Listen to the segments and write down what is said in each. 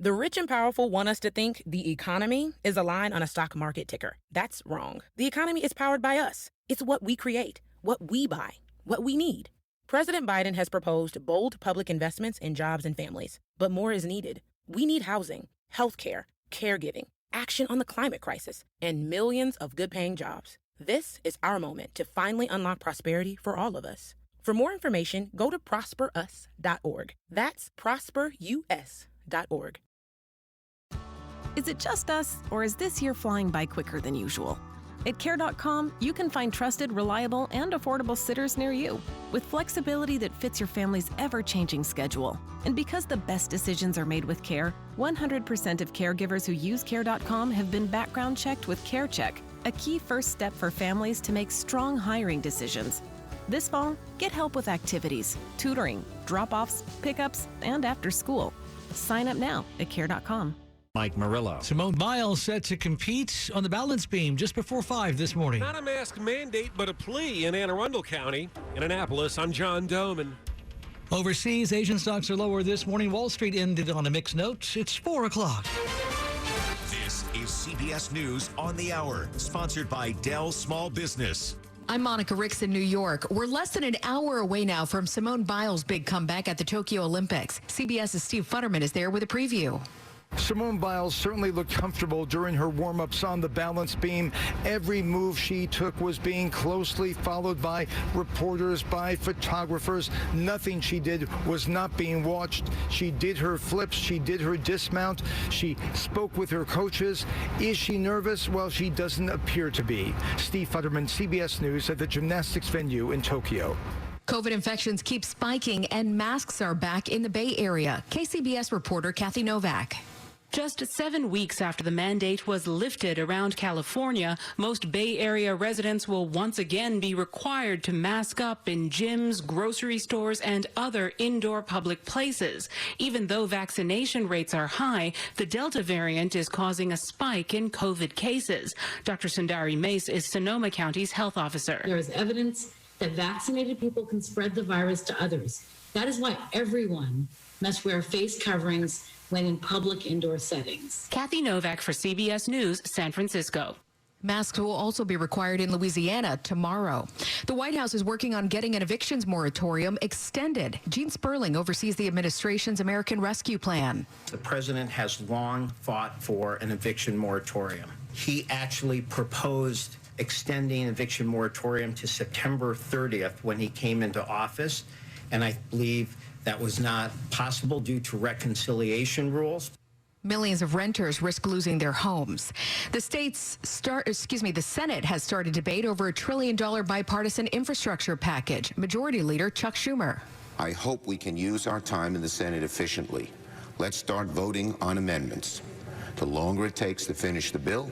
The rich and powerful want us to think the economy is a line on a stock market ticker. That's wrong. The economy is powered by us. It's what we create, what we buy, what we need. President Biden has proposed bold public investments in jobs and families, but more is needed. We need housing, healthcare, caregiving, action on the climate crisis, and millions of good-paying jobs. This is our moment to finally unlock prosperity for all of us. For more information, go to prosperus.org. That's prosperus.org. Is it just us, or is this year flying by quicker than usual? At Care.com, you can find trusted, reliable, and affordable sitters near you, with flexibility that fits your family's ever-changing schedule. And because the best decisions are made with care, 100% of caregivers who use Care.com have been background checked with CareCheck, a key first step for families to make strong hiring decisions. This fall, get help with activities, tutoring, drop-offs, pickups, and after school. Sign up now at Care.com. Mike Murillo. Simone Biles set to compete on the balance beam just before 5 this morning. Not a mask mandate, but a plea in Anne Arundel County. In Annapolis, I'm John Doman. Overseas, Asian stocks are lower this morning. Wall Street ended on a mixed note. It's 4 o'clock. This is CBS News on the Hour, sponsored by Dell Small Business. I'm Monica Ricks in New York. We're less than an hour away now from Simone Biles' big comeback at the Tokyo Olympics. CBS's Steve Futterman is there with a preview. Simone Biles certainly looked comfortable during her warm-ups on the balance beam. Every move she took was being closely followed by reporters, by photographers. Nothing she did was not being watched. She did her flips. She did her dismount. She spoke with her coaches. Is she nervous? Well, she doesn't appear to be. Steve Futterman, CBS News at the gymnastics venue in Tokyo. COVID infections keep spiking and masks are back in the Bay Area. KCBS reporter Kathy Novak. Just 7 weeks after the mandate was lifted around California, most Bay Area residents will once again be required to mask up in gyms, grocery stores, and other indoor public places. Even though vaccination rates are high, the Delta variant is causing a spike in COVID cases. Dr. Sundari Mace is Sonoma County's health officer. There is evidence that vaccinated people can spread the virus to others. That is why everyone must wear face coverings when in public indoor settings. Kathy Novak for CBS News, San Francisco. Masks will also be required in Louisiana tomorrow. The White House is working on getting an evictions moratorium extended. Gene Sperling oversees the administration's American Rescue Plan. The president has long fought for an eviction moratorium. He actually proposed extending eviction moratorium to September 30th when he came into office, and I believe that was not possible due to reconciliation rules. Millions of renters risk losing their homes. The Senate has started debate over a $1 trillion bipartisan infrastructure package. Majority Leader Chuck Schumer. I hope we can use our time in the Senate efficiently. Let's start voting on amendments. The longer it takes to finish the bill,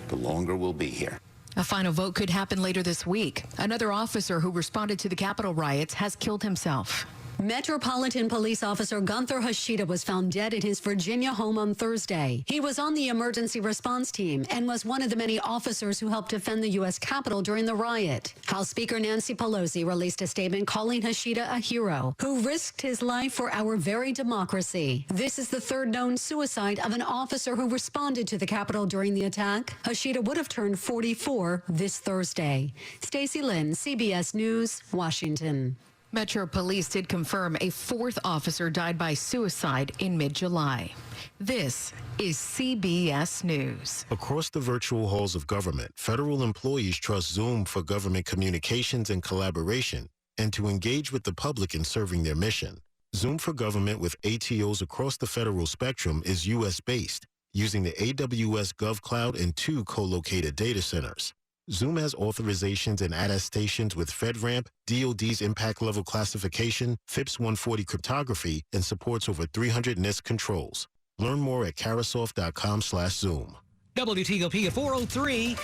the longer we'll be here. A final vote could happen later this week. Another officer who responded to the Capitol riots has killed himself. Metropolitan Police Officer Gunther Hashida was found dead at his Virginia home on Thursday. He was on the emergency response team and was one of the many officers who helped defend the U.S. Capitol during the riot. House Speaker Nancy Pelosi released a statement calling Hashida a hero who risked his life for our very democracy. This is the third known suicide of an officer who responded to the Capitol during the attack. Hashida would have turned 44 this Thursday. Stacey Lynn, CBS News, Washington. Metro Police did confirm a fourth officer died by suicide in mid-July. This is CBS News. Across the virtual halls of government, federal employees trust Zoom for government communications and collaboration and to engage with the public in serving their mission. Zoom for Government with ATOs across the federal spectrum is U.S.-based, using the AWS GovCloud and 2 co-located data centers. Zoom has authorizations and attestations with FedRAMP, DoD's impact level classification, FIPS 140 cryptography, and supports over 300 NIST controls. Learn more at Carasoft.com/Zoom. WTOP at 4:03.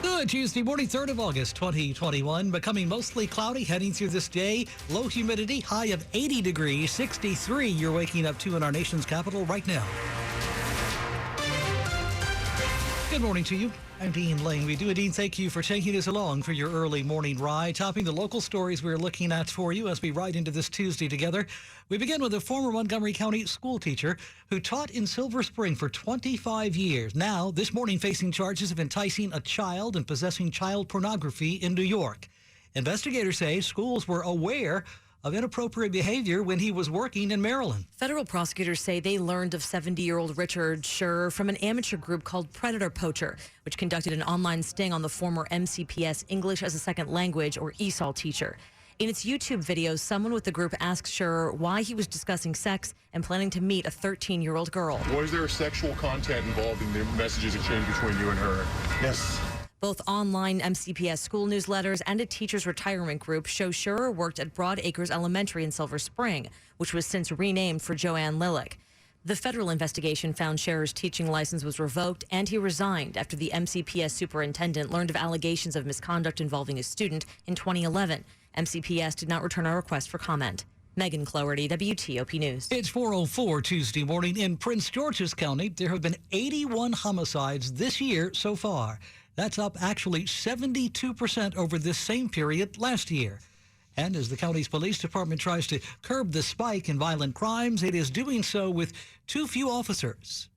Good Tuesday morning, 3rd of August, 2021. Becoming mostly cloudy heading through this day. Low humidity, high of 80 degrees, 63 you're waking up to in our nation's capital right now. Good morning to you. I'm Dean Lane. We do indeed thank you for taking us along for your early morning ride, topping the local stories we're looking at for you as we ride into this Tuesday together. We begin with a former Montgomery County school teacher who taught in Silver Spring for 25 years. Now, this morning facing charges of enticing a child and possessing child pornography in New York. Investigators say schools were aware of inappropriate behavior when he was working in Maryland. Federal prosecutors say they learned of 70-year-old Richard Scher from an amateur group called Predator Poacher, which conducted an online sting on the former MCPS English as a Second Language, or ESOL, teacher. In its YouTube video, someone with the group asks Scher why he was discussing sex and planning to meet a 13-year-old girl. Was there sexual content involved in the messages exchanged between you and her? Yes. Both online MCPS school newsletters and a teacher's retirement group show Scher worked at Broad Acres Elementary in Silver Spring, which was since renamed for Joanne Lillick. The federal investigation found Scherer's teaching license was revoked, and he resigned after the MCPS superintendent learned of allegations of misconduct involving a student in 2011. MCPS did not return a request for comment. Megan Cloherty, WTOP News. It's 4:04 Tuesday morning. In Prince George's County, there have been 81 homicides this year so far. That's up actually 72% over this same period last year. And as the county's police department tries to curb the spike in violent crimes, it is doing so with too few officers.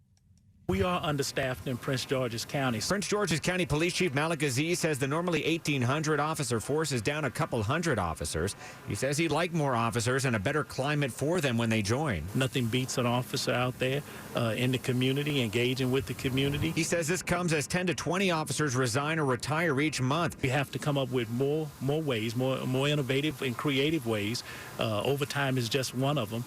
We are understaffed in Prince George's County. Prince George's County Police Chief Malik Aziz says the normally 1,800 officer force is down a couple hundred officers. He says he'd like more officers and a better climate for them when they join. Nothing beats an officer out there in the community, engaging with the community. He says this comes as 10 to 20 officers resign or retire each month. We have to come up with more ways, more innovative and creative ways. Overtime is just one of them,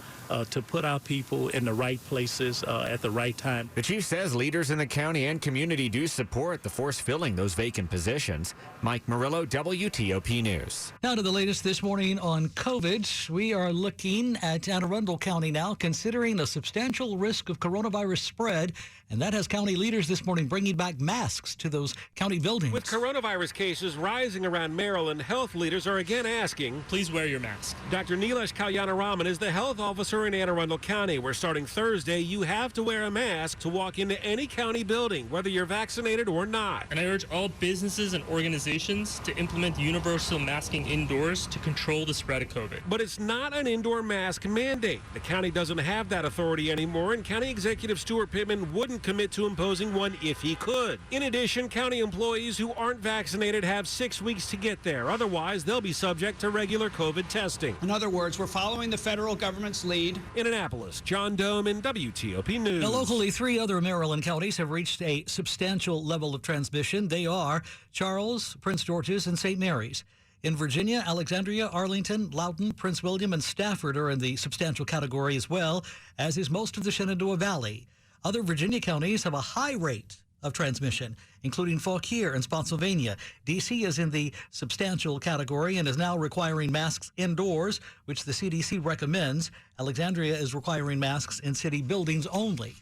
to put our people in the right places at the right time. The chief says leaders in the county and community do support the force filling those vacant positions. Mike Murillo, WTOP News. Now to the latest this morning on COVID. We are looking at Anne Arundel County now, considering a substantial risk of coronavirus spread, and that has county leaders this morning bringing back masks to those county buildings. With coronavirus cases rising around Maryland, health leaders are again asking, please wear your mask. Dr. Nilesh Kalyanaraman is the health officer in Anne Arundel County, where starting Thursday, you have to wear a mask to walk into any county building, whether you're vaccinated or not. And I urge all businesses and organizations to implement universal masking indoors to control the spread of COVID. But it's not an indoor mask mandate. The county doesn't have that authority anymore, and County Executive Stuart Pittman wouldn't commit to imposing one if he could. In addition, county employees who aren't vaccinated have 6 weeks to get there. Otherwise, they'll be subject to regular COVID testing. In other words, we're following the federal government's lead. In Annapolis, John Dome, WTOP News. Now, locally, 3 other Maryland counties have reached a substantial level of transmission. They are Charles, Prince George's, and St. Mary's. In Virginia, Alexandria, Arlington, Loudoun, Prince William, and Stafford are in the substantial category as well, as is most of the Shenandoah Valley. Other Virginia counties have a high rate of transmission, including Fauquier and Spotsylvania. D.C. is in the substantial category and is now requiring masks indoors, which the CDC recommends. Alexandria is requiring masks in city buildings only.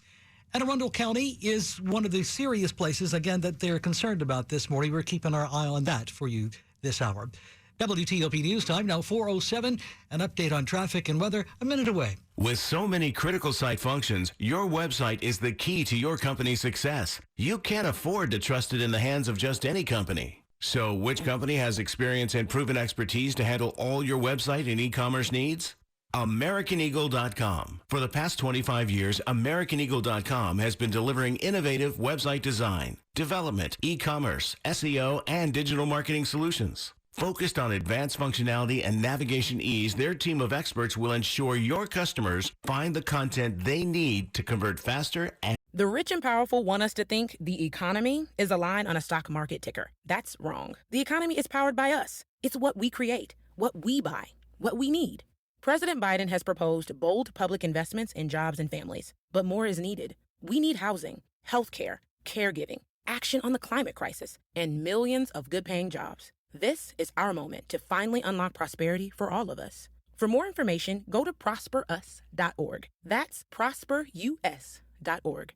Anne Arundel County is one of the serious places, again, that they're concerned about this morning. We're keeping our eye on that for you this hour. WTOP News Time, now 4:07. An update on traffic and weather a minute away. With so many critical site functions, your website is the key to your company's success. You can't afford to trust it in the hands of just any company. So which company has experience and proven expertise to handle all your website and e-commerce needs? AmericanEagle.com. For the past 25 years, AmericanEagle.com has been delivering innovative website design, development, e-commerce, SEO, and digital marketing solutions. Focused on advanced functionality and navigation ease, their team of experts will ensure your customers find the content they need to convert faster and... The rich and powerful want us to think the economy is a line on a stock market ticker. That's wrong. The economy is powered by us. It's what we create, what we buy, what we need. President Biden has proposed bold public investments in jobs and families, but more is needed. We need housing, healthcare, caregiving, action on the climate crisis, and millions of good-paying jobs. This is our moment to finally unlock prosperity for all of us. For more information, go to prosperus.org. That's prosperus.org.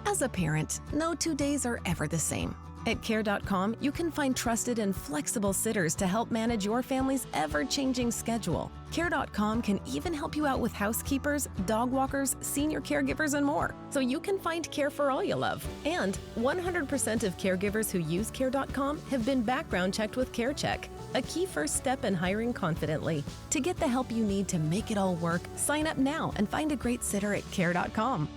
As a parent, no 2 days are ever the same. At Care.com, you can find trusted and flexible sitters to help manage your family's ever-changing schedule. Care.com can even help you out with housekeepers, dog walkers, senior caregivers, and more, so you can find care for all you love. And 100% of caregivers who use Care.com have been background checked with CareCheck, a key first step in hiring confidently. To get the help you need to make it all work, sign up now and find a great sitter at Care.com.